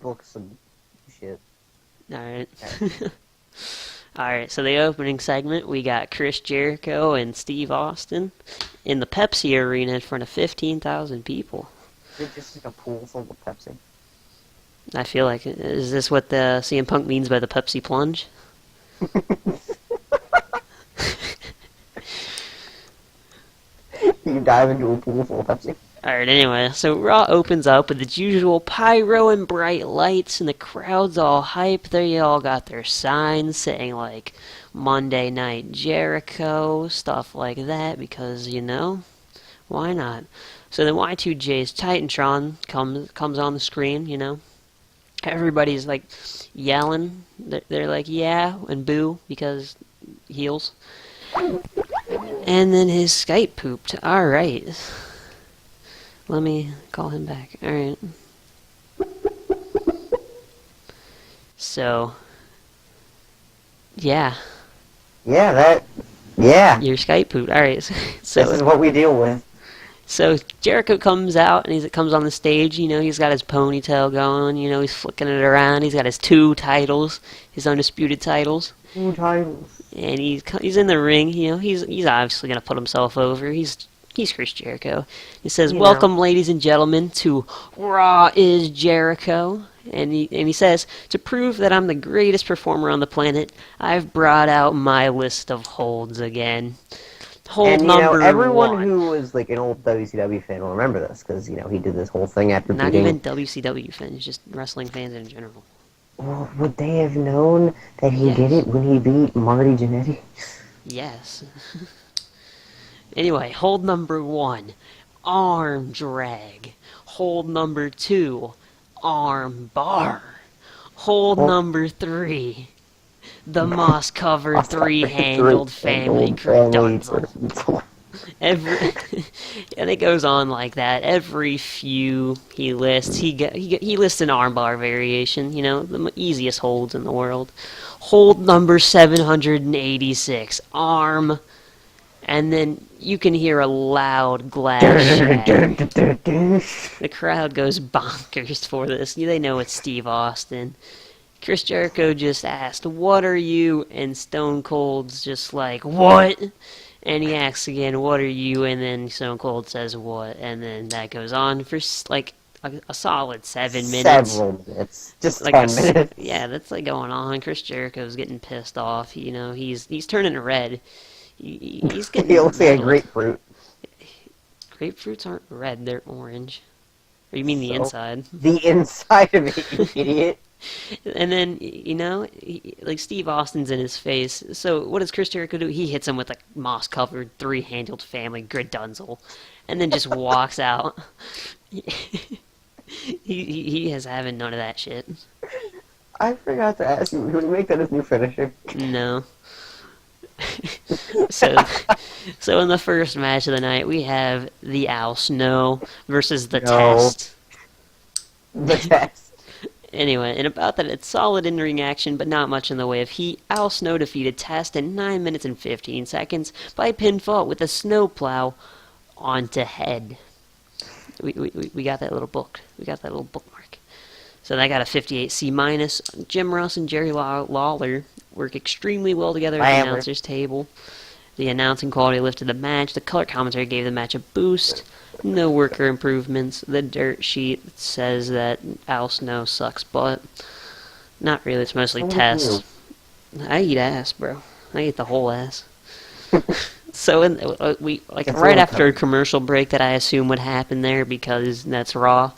book some shit. Alright. Alright, so the opening segment, we got Chris Jericho and Steve Austin in the Pepsi Arena in front of 15,000 people. Is it just like a pool full of Pepsi? I feel like, is this what the CM Punk means by the Pepsi plunge? You dive into a pool full of Pepsi? Alright, anyway, so Raw opens up with its usual pyro and bright lights, and the crowd's all hype. They all got their signs saying, like, Monday Night Jericho, stuff like that, because, you know, why not? So then Y2J's Titantron comes on the screen, you know. Everybody's, like, yelling. They're like, yeah, and boo, because heels. And then his Skype pooped. Alright. Let me call him back. Alright. So, yeah. Yeah, Your Skype pooped. Alright. So, this is what we deal with. So Jericho comes out, and he comes on the stage, you know, he's got his ponytail going, you know, he's flicking it around, he's got his 2 titles, his undisputed titles. 2 titles. And he's in the ring, you know, he's obviously going to put himself over, he's Chris Jericho. He says, welcome, ladies and gentlemen, to Raw is Jericho. And he says, to prove that I'm the greatest performer on the planet, I've brought out my list of holds again. And, everyone 1. who was, like, an old WCW fan will remember this, because, you know, he did this whole thing after Not even WCW fans, just wrestling fans in general. Well, would they have known that he did it when he beat Marty Jannetty? Yes. Anyway, hold number 1, arm drag. Hold number 2, arm bar. Hold number 3, the moss-covered three-handled family credunzel. And it goes on like that. Every few he lists, he lists an armbar variation. You know, the easiest holds in the world. Hold number 786, arm, and then you can hear a loud glass shatter. The crowd goes bonkers for this. They know it's Steve Austin. Chris Jericho just asked, what are you? And Stone Cold's just like, what? And he asks again, what are you? And then Stone Cold says, what? And then that goes on for, like, a solid 7 minutes. Several minutes. Just like 10 minutes. Yeah, that's, like, going on. Chris Jericho's getting pissed off. You know, he's turning red. He's getting He looks like a grapefruit. Grapefruits aren't red, they're orange. Or you mean the inside? The inside of it, you idiot. And then, you know, like Steve Austin's in his face. So what does Chris Jericho do? He hits him with a moss-covered, 3-handled family gridunzel, and then just walks out. He has having none of that shit. I forgot to ask you, would you make that his new finisher? No. So in the first match of the night, we have the Al Snow versus the Test. The Test. Anyway, and about that, it's solid in-ring action, but not much in the way of heat. Al Snow defeated Test in 9 minutes and 15 seconds by pinfall with a snowplow onto head. We got that little book. We got that little bookmark. So that got a 58C-. Jim Ross and Jerry Lawler work extremely well together at the announcer's table. The announcing quality lifted the match. The color commentary gave the match a boost. No worker improvements. The dirt sheet says that Al Snow sucks butt. Not really. It's mostly Test. I eat ass, bro. I eat the whole ass. So right after a commercial break that I assume would happen there because that's Raw.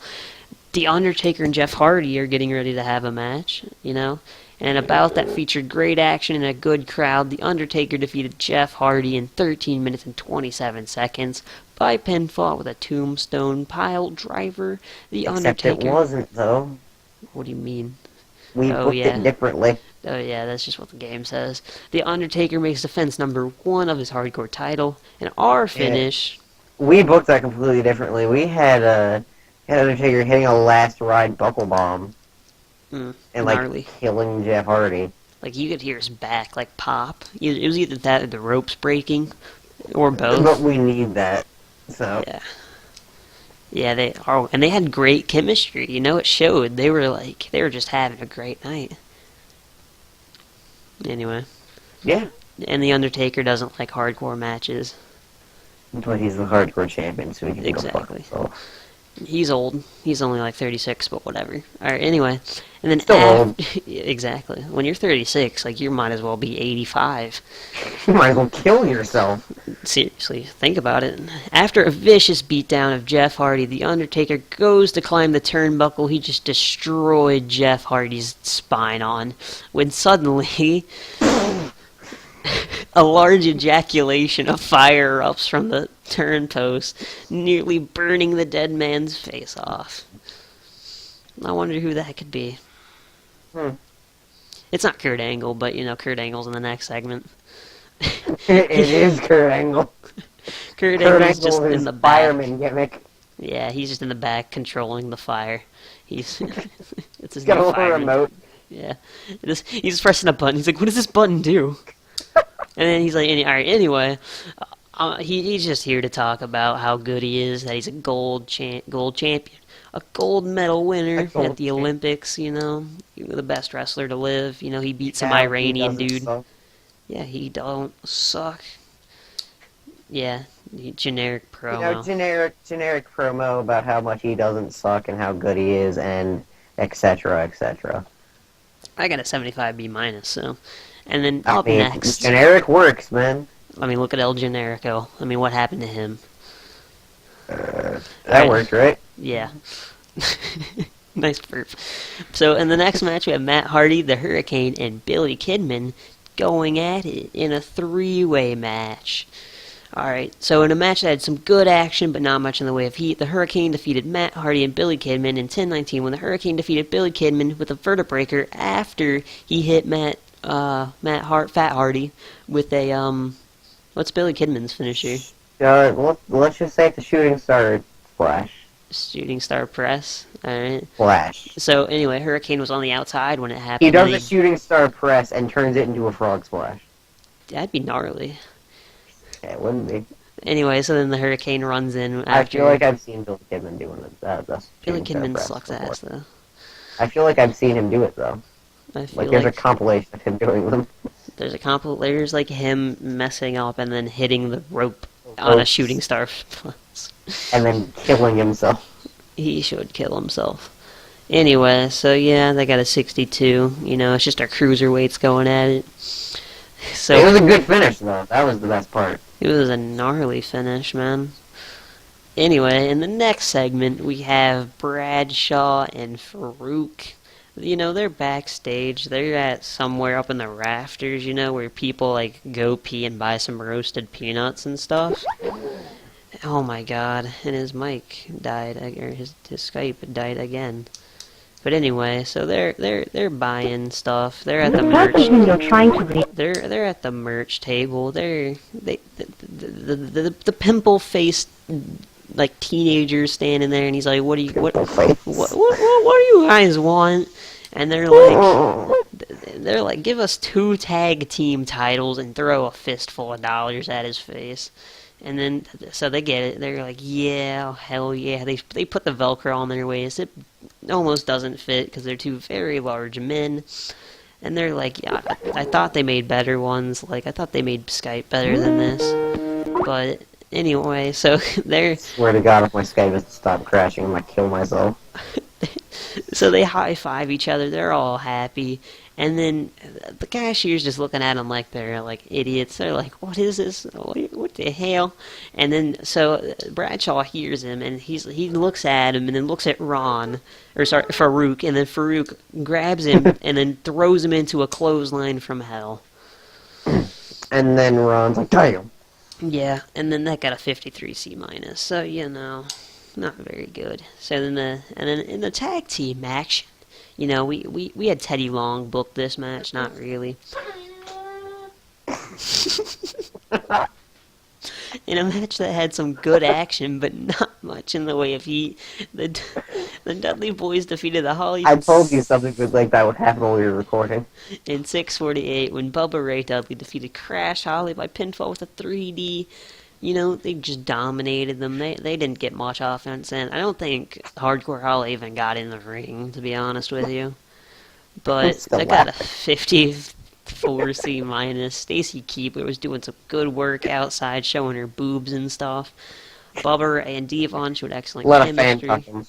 The Undertaker and Jeff Hardy are getting ready to have a match, you know? And a bout that featured great action and a good crowd, The Undertaker defeated Jeff Hardy in 13 minutes and 27 seconds by pinfall with a tombstone pile driver. The Undertaker... Except it wasn't, though. What do you mean? We booked it differently. Oh yeah, that's just what the game says. The Undertaker makes defense number 1 of his hardcore title. And our finish... Yeah. We booked that completely differently. We had Undertaker hitting a last ride buckle bomb. And, gnarly. Killing Jeff Hardy. Like, you could hear his back, like, pop. It was either that or the ropes breaking, or both. But we need that, so... Yeah. Yeah, they are, and they had great chemistry. You know, it showed. They were just having a great night. Anyway, Yeah. and the Undertaker doesn't like hardcore matches. But he's the hardcore champion, so he can go fuck Exactly. himself. He's old. He's only like 36, but whatever. All right. Anyway, and then Still old. exactly. When you're 36, like you might as well be 85. You might as well kill yourself. Seriously, think about it. After a vicious beatdown of Jeff Hardy, The Undertaker goes to climb the turnbuckle he just destroyed Jeff Hardy's spine on, when suddenly a large ejaculation of fire erupts from the turn post, nearly burning the dead man's face off. I wonder who that could be. It's not Kurt Angle, but you know, Kurt Angle's in the next segment. It is Kurt Angle. Kurt Kurt Angle's Angle just is in the back. fireman gimmick. Yeah, he's just in the back controlling the fire. He's it's his Got a new little fireman. remote. Yeah, he's pressing a button. He's like, "What does this button do?" And then he's like, "All right, anyway." He's just here to talk about how good he is. That he's a gold champion, a gold medal winner at the Olympics. You know, the best wrestler to live. You know, he beat some Iranian dude. Suck. Yeah, he don't suck. Yeah, generic promo. You know, generic promo about how much he doesn't suck and how good he is, and etc. etc. I got a 75B minus. So, and then I up mean, next, generic works, man. I mean, look at El Generico. I mean, what happened to him? That worked, right? Yeah. Nice burp. So in the next match, we have Matt Hardy, the Hurricane, and Billy Kidman going at it in a three-way match. Alright, so in a match that had some good action, but not much in the way of heat, the Hurricane defeated Matt Hardy and Billy Kidman in 10-19 when the Hurricane defeated Billy Kidman with a vertebreaker after he hit Fat Hardy with a, what's Billy Kidman's finisher? Let's just say it's a shooting star splash. Shooting star press. Alright. Splash. So anyway, Hurricane was on the outside when it happened. He does a shooting star press and turns it into a frog splash. That'd be gnarly. Yeah, it wouldn't be. Anyway, so then the Hurricane runs in after... I feel like I've seen Billy Kidman doing it. Billy Kidman sucks ass, though. I feel like I've seen him do it, though. I feel Like, there's a compilation of him doing them. There's like him messing up and then hitting the rope on a shooting star. And then killing himself. He should kill himself. Anyway, so yeah, they got a 62. You know, it's just our cruiserweights going at it. So It was a good finish, though. That was the best part. it was a gnarly finish, man. Anyway, in the next segment, we have Bradshaw and Farouk. You know, they're backstage. They're at somewhere up in the rafters, you know, where people, like, go pee and buy some roasted peanuts and stuff. Oh, my God. And his mic died, or his Skype died again. But anyway, so they're buying stuff. They're at the merch. They're at the merch table. The pimple faced like teenager standing there, and he's like, "What do you what do you guys want?" And they're like, "Give us 2 tag team titles and throw a fistful of dollars at his face." And then, so they get it. They're like, "Yeah, oh, hell yeah!" They put the Velcro on their waist. It almost doesn't fit because they're 2 very large men. And they're like, "Yeah, I thought they made better ones. Like, I thought they made Skype better than this." But anyway, so they're... Swear to God, if my Skype doesn't stop crashing, I'm gonna kill myself. So they high-five each other. They're all happy. And then the cashier's just looking at them like they're like idiots. They're like, "What is this? What the hell?" And then so Bradshaw hears him, and he looks at him, and then looks at Farouk, and then Farouk grabs him and then throws him into a clothesline from hell. And then Ron's like, "Damn." Yeah, and then that got a 53C minus. So you know, not very good. So then in the tag team action. You know, we had Teddy Long book this match, not really. In a match that had some good action, but not much in the way of heat, the Dudley Boyz defeated the Hollywood... I told you something good like that would happen while we were recording. In 6:48, when Bubba Ray Dudley defeated Crash Holly by pinfall with a 3D they just dominated them. They didn't get much offense, and I don't think Hardcore Holly even got in the ring, to be honest with you. But Still I got a laughing. 54 C minus. Stacy Keibler was doing some good work outside, showing her boobs and stuff. Bubber and Devon showed A excellent lot of fan chemistry. talking.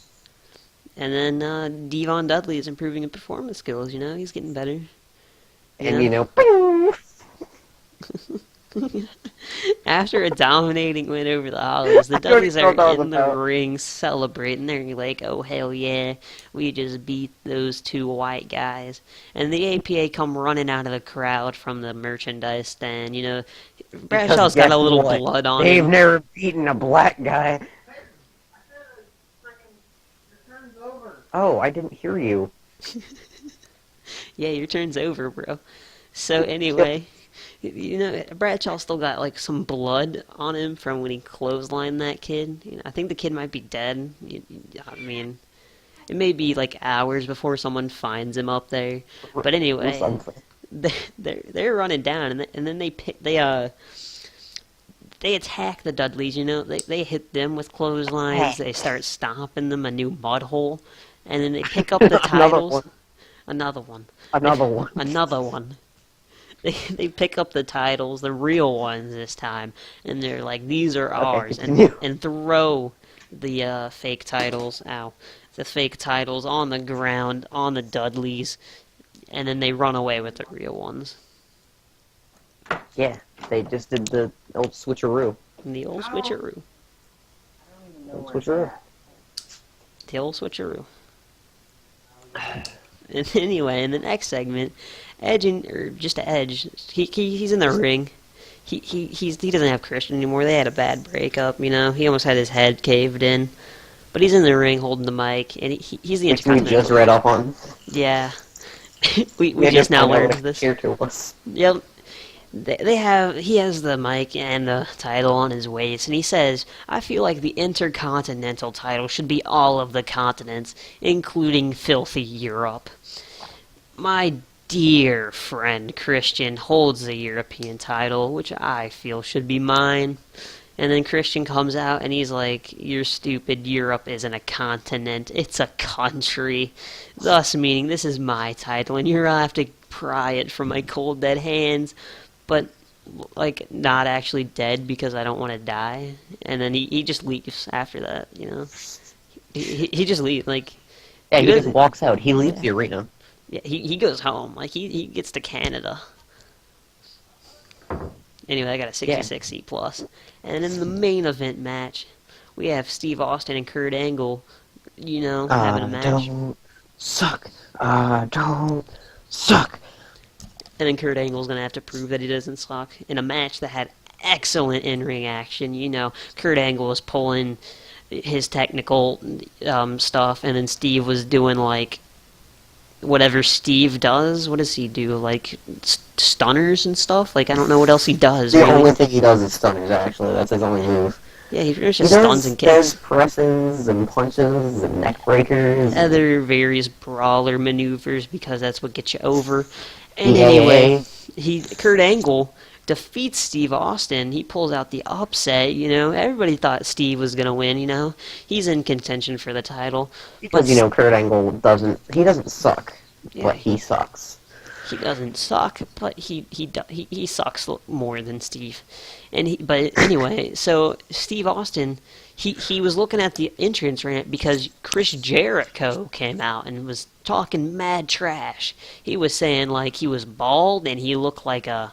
And then Devon Dudley is improving in performance skills. He's getting better. And, Yeah. bing! After a dominating win over the Hollies, the I already Dudleys know are what that was in the about. ring celebrating. They're like, oh, hell yeah, we just beat those two white guys. And the APA come running out of the crowd from the merchandise stand. Because Bradshaw's got guess a little what? blood on They've him. never beaten a black guy. Oh, I didn't hear you. Yeah, your turn's over, bro. So anyway, Bradshaw still got like some blood on him from when he clotheslined that kid. I think the kid might be dead. I mean, it may be like hours before someone finds him up there. But anyway, they're running down, and then they attack the Dudleys. They hit them with clotheslines. They start stomping them a new mud hole, and then they pick up the titles. Another one. Another one. Another one. They pick up the titles, the real ones this time, and they're like, these are ours, continue. and throw the fake titles, the fake titles on the ground, on the Dudleys, and then they run away with the real ones. Yeah, they just did the old switcheroo. And the old switcheroo. Old switcheroo. The old switcheroo. And anyway, in the next segment, Edge, he's in the ring. He doesn't have Christian anymore. They had a bad breakup, He almost had his head caved in. But he's in the ring holding the mic, and he's the Which we Intercontinental. just read up on. Yeah. we just now learned this. Character was. Yep. He has the mic and the title on his waist, and he says, I feel like the Intercontinental title should be all of the continents, including filthy Europe. My dear friend Christian holds the European title, which I feel should be mine. And then Christian comes out and he's like, you're stupid, Europe isn't a continent, it's a country. Thus meaning, this is my title, and you're gonna have to pry it from my cold dead hands. But, like, not actually dead because I don't want to die. And then he just leaves after that, He just leaves, like... Yeah, he just walks out. He leaves the arena. Yeah, he goes home. Like, he gets to Canada. Anyway, I got a 66 C+. And in the main event match, we have Steve Austin and Kurt Angle, having a match. Don't suck. Don't suck. And then Kurt Angle's going to have to prove that he doesn't suck in a match that had excellent in-ring action. Kurt Angle was pulling his technical stuff, and then Steve was doing, like, whatever Steve does. What does he do? Like, stunners and stuff? Like, I don't know what else he does. The really. only thing he does is stunners, actually. That's his only move. Yeah, he pretty much just stuns and kicks. Presses and punches and neck breakers. Other various brawler maneuvers because that's what gets you over. And Yeah. anyway, Kurt Angle defeats Steve Austin. He pulls out the upset, Everybody thought Steve was going to win, He's in contention for the title. Because, Kurt Angle doesn't suck, Yeah. but he sucks. He doesn't suck, but he sucks more than Steve. But anyway, so Steve Austin, he was looking at the entrance ramp because Chris Jericho came out and was talking mad trash. He was saying like he was bald and he looked like a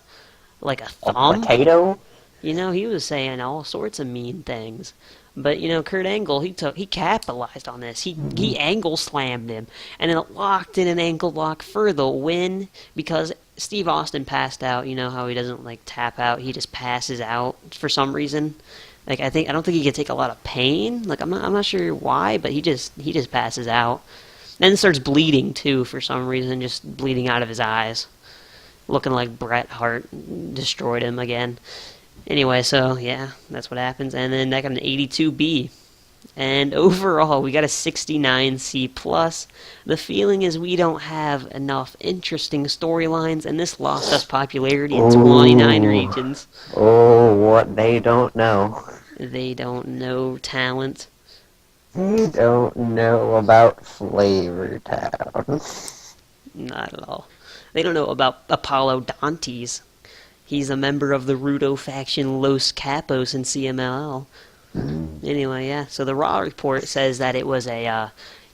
thumb. A potato? He was saying all sorts of mean things. But Kurt Angle, he capitalized on this. He angle slammed him, and it locked in an ankle lock for the win because Steve Austin passed out. You know how he doesn't like tap out; he just passes out for some reason. Like I don't think he can take a lot of pain. Like I'm not sure why, but he just passes out, then starts bleeding too for some reason, just bleeding out of his eyes, looking like Bret Hart destroyed him again. Anyway, so yeah, that's what happens. And then I got an 82B. And overall, we got a 69C+. The feeling is we don't have enough interesting storylines, and this lost us popularity in 29 regions. Oh, what they don't know. They don't know talent. They don't know about Flavor Town. Not at all. They don't know about Apollo Dantes. He's a member of the Rudo faction Los Capos in CMLL. Anyway, yeah, so the Raw report says that it was the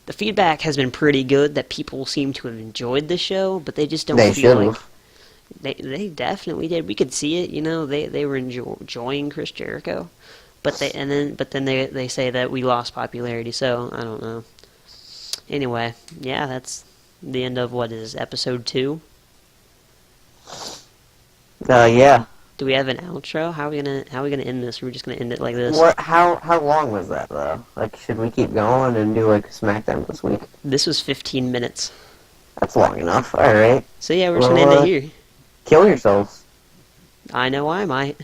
feedback has been pretty good, that people seem to have enjoyed the show, but they just don't feel like... They definitely did. We could see it, they were enjoying Chris Jericho. But then they say that we lost popularity, so I don't know. Anyway, yeah, that's the end of what is episode 2. Yeah. Do we have an outro? How are we gonna end this? We're just gonna end it like this. How long was that though? Like, should we keep going and do like SmackDown this week? This was 15 minutes. That's long enough. All right. So yeah, we're just gonna end it here. Kill yourselves. I know I might.